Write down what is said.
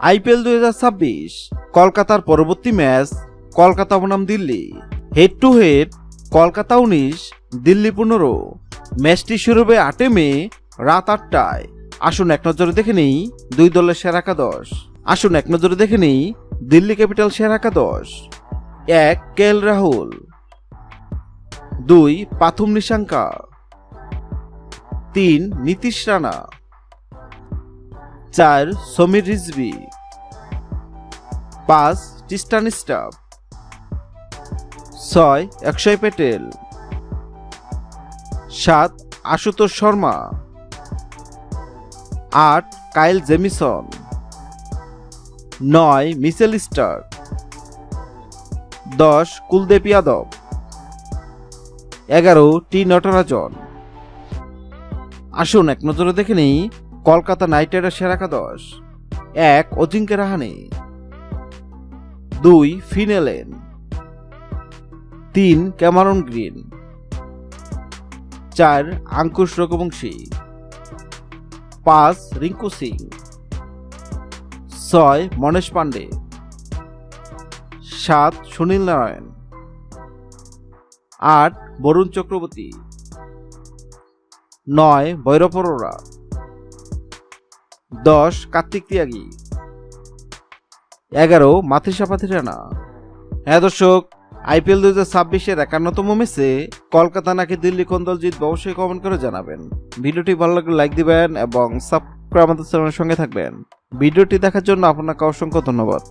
IPL 2026 কলকাতার পরবর্তী match Kolkata বনাম Delhi. Head to head Kolkata 19, Delhi 15। ম্যাচটি শুরু হবে 8 মে রাত 8টায়। আসুন এক নজরে দেখে নেই দুই দলের সেরা একাদশ। আসুন এক নজরে দেখে নেই দিল্লি ক্যাপিটাল সেরা একাদশ। 1 KL Rahul, 2 Pathum Nissanka, 3 Nitish Rana, 4 Sameer Rizvi, 5 Tristan Stubbs, 6 Axar Patel, 7 Ashutosh Sharma, 8 Kyle Jamieson, 9 Mitchell Starc, 10 Kuldeep Yadav, 11 T Natarajan. আসুন এক নজরে দেখে নেই কলকাতা নাইট রাইডার্স সেরা একাদশ। 1 অজিঙ্ক্য রাহানে, 2 ফিন এলেন, 3 ক্যামেরন গ্রিন, 4 আঙ্কুশ রঘুবংশী, 5 রিঙ্কু সিং, 6 মনেশ পান্ডে, 7 সুনীল নারায়ণ, 8 বরুণ চক্রবর্তী, 9 ভৈরব অরোরা, 10 কার্তিক তিয়াগী, 11 মাথিসা পাথিরানা। হ্যাঁ দর্শক, আইপিএল 2026-এর 51তম ম্যাচে কলকাতা নাকি দিল্লি কোন দল জিতবে অবশ্যই কমেন্ট করে জানাবেন। ভিডিওটি ভালো লাগলে লাইক দিবেন এবং সাবস্ক্রাইব আমাদের চ্যানেলের সঙ্গে থাকবেন। ভিডিওটি দেখার জন্য আপনাকে অসংখ্য ধন্যবাদ।